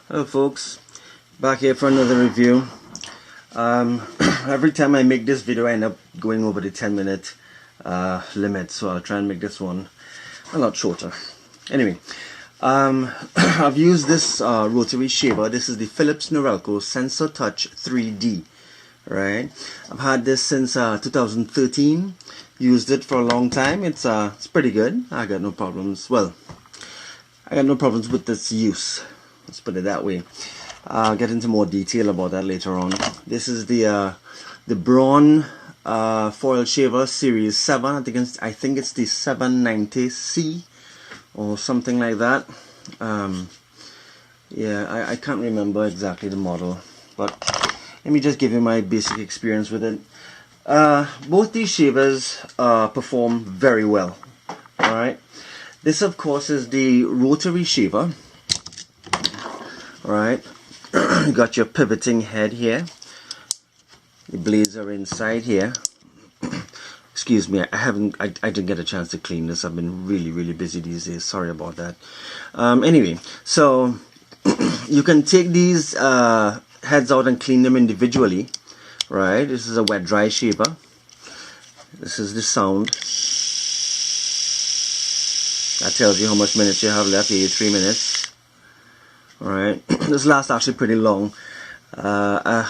Hello folks, back here for another review. Every time I make this video I end up going over the 10-minute limit, so I'll try and make this one a lot shorter. Anyway, I've used this rotary shaver. This is the Philips Norelco Sensor Touch 3D. Right, I've had this since 2013. Used it for a long time. It's pretty good. I got no problems. Well, I got no problems with this use. Let's put it that way. I'll get into more detail about that later on. This is the Braun foil shaver series 7. I think it's the 790C or something like that. Yeah, I can't remember exactly the model, but let me just give you my basic experience with it. Both these shavers perform very well. Alright, this of course is the rotary shaver. Alright, you got your pivoting head here. The blades are inside here. Excuse me, I didn't get a chance to clean this. I've been really busy these days. Sorry about that. Anyway, so you can take these heads out and clean them individually. Right, this is a wet dry shaver. This is the sound. That tells you how much minutes you have left. Here, 3 minutes. Alright, this lasts actually pretty long. I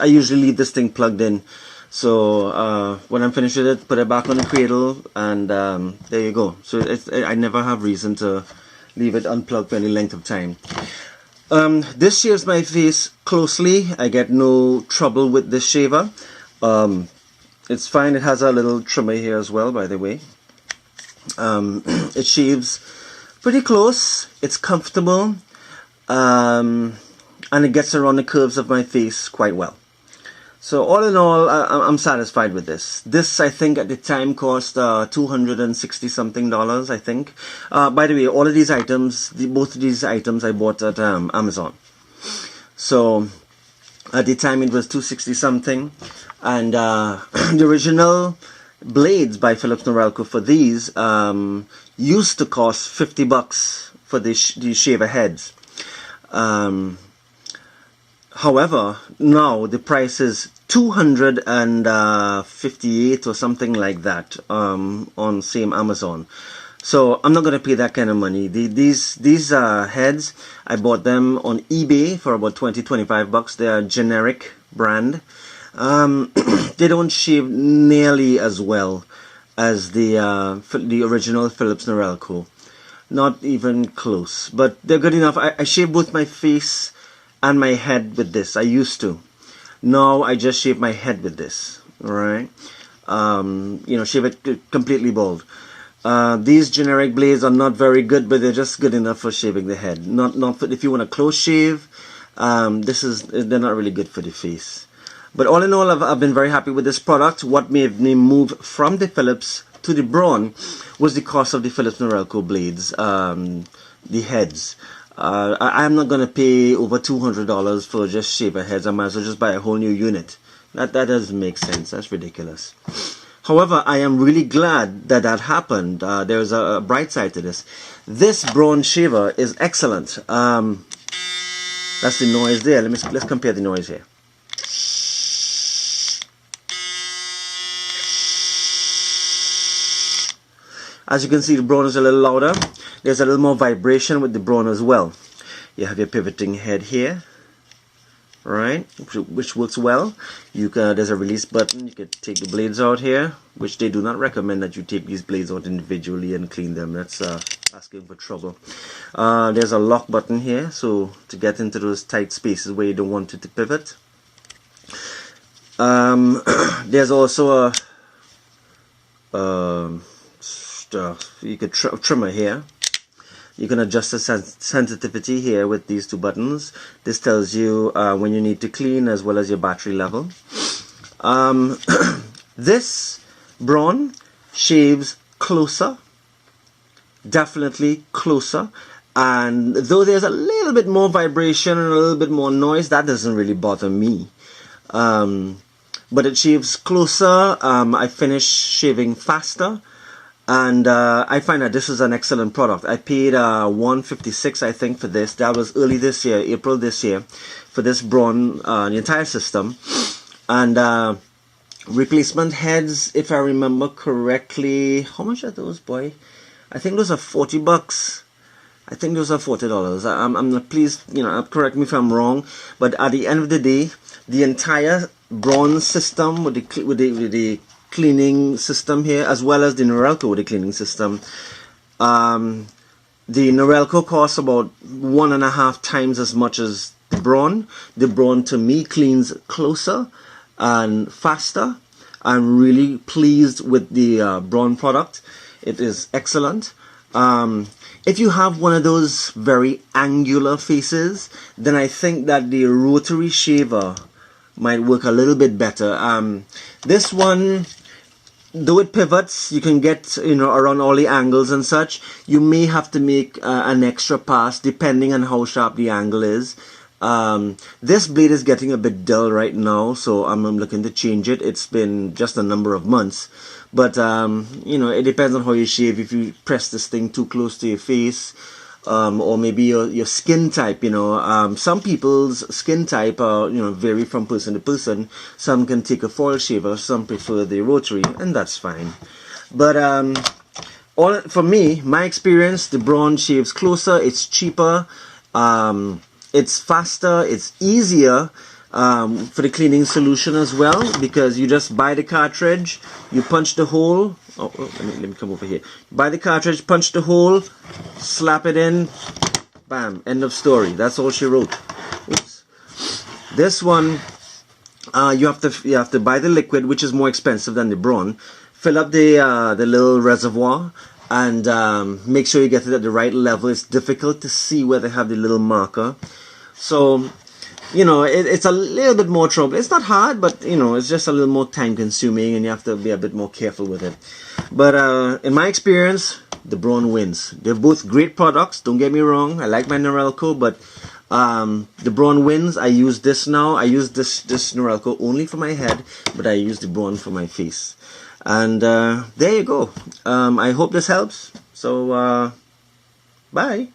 usually leave this thing plugged in, so when I'm finished with it, put it back on the cradle, and there you go. So I never have reason to leave it unplugged for any length of time. This shaves my face closely. I get no trouble with this shaver. It's fine. It has a little trimmer here as well, by the way. It shaves pretty close. It's comfortable. And it gets around the curves of my face quite well. So all in all, I'm satisfied with this. This, I think, at the time cost $260 something, I think. By the way, all of these items, both of these items I bought at Amazon. So at the time it was $260 something, and the original blades by Philips Norelco for these used to cost $50 for these shaver heads. However, now the price is $258 or something like that on same Amazon. So I'm not going to pay that kind of money. These heads, I bought them on eBay for about $20-25. They are generic brand. They don't shave nearly as well as the original Philips Norelco. Not even close, but they're good enough. I shave both my face and my head with this. I used to. Now I just shave my head with this. Alright, you know, shave it completely bald. These generic blades are not very good, but they're just good enough for shaving the head. Not for if you want a close shave. They're not really good for the face. But all in all, I've been very happy with this product. What made me move from the Philips to the Braun was the cost of the Philips Norelco blades, the heads. I'm not going to pay over $200 for just shaver heads. I might as well just buy a whole new unit. That doesn't make sense. That's ridiculous. However, I am really glad that happened. There's a bright side to this. This Braun shaver is excellent. That's the noise there. Let's compare the noise here. As you can see, the Braun is a little louder. There's a little more vibration with the Braun as well. You have your pivoting head here, right, which works well. There's a release button. You can take the blades out here, which they do not recommend that you take these blades out individually and clean them. That's asking for trouble. There's a lock button here, so to get into those tight spaces where you don't want it to pivot. There's also you could trimmer here. You can adjust the sensitivity here with these two buttons. This tells you when you need to clean as well as your battery level. This Braun shaves closer, definitely closer, and though there's a little bit more vibration and a little bit more noise, that doesn't really bother me. But it shaves closer. I finish shaving faster. And I find that this is an excellent product. I paid $156, I think, for this. That was early this year, April this year, for this Braun, the entire system. And replacement heads, if I remember correctly, how much are those, boy? I think those are $40. I think those are $40. I'm not, please, correct me if I'm wrong. But at the end of the day, the entire Braun system with the cleaning system here, as well as the Norelco with the cleaning system, the Norelco costs about 1.5 times as much as the Braun. The Braun, to me, cleans closer and faster. I'm really pleased with the Braun product. It is excellent. If you have one of those very angular faces, then I think that the Rotary shaver might work a little bit better. This one, though it pivots, you can get around all the angles and such. You may have to make an extra pass depending on how sharp the angle is. This blade is getting a bit dull right now, so I'm looking to change it. It's been just a number of months, but it depends on how you shave. If you press this thing too close to your face, or maybe your skin type, some people's skin type vary from person to person. Some can take a foil shaver, some prefer the Rotary, and that's fine. But for me, my experience, the Braun shaves closer, it's cheaper, it's faster, it's easier for the cleaning solution as well, because you just buy the cartridge, you punch the hole. Let me come over here. Buy the cartridge, punch the hole, slap it in, bam, end of story. That's all she wrote. Oops. This one, you have to buy the liquid, which is more expensive than the Braun. Fill up the little reservoir, and make sure you get it at the right level. It's difficult to see where they have the little marker. So, it's a little bit more trouble. It's not hard, but, it's just a little more time consuming, and you have to be a bit more careful with it. But in my experience, the Braun wins. They're both great products, don't get me wrong. I like my Norelco, but the Braun wins. I use this now. I use this Norelco only for my head, but I use the Braun for my face. And there you go. I hope this helps. So, bye.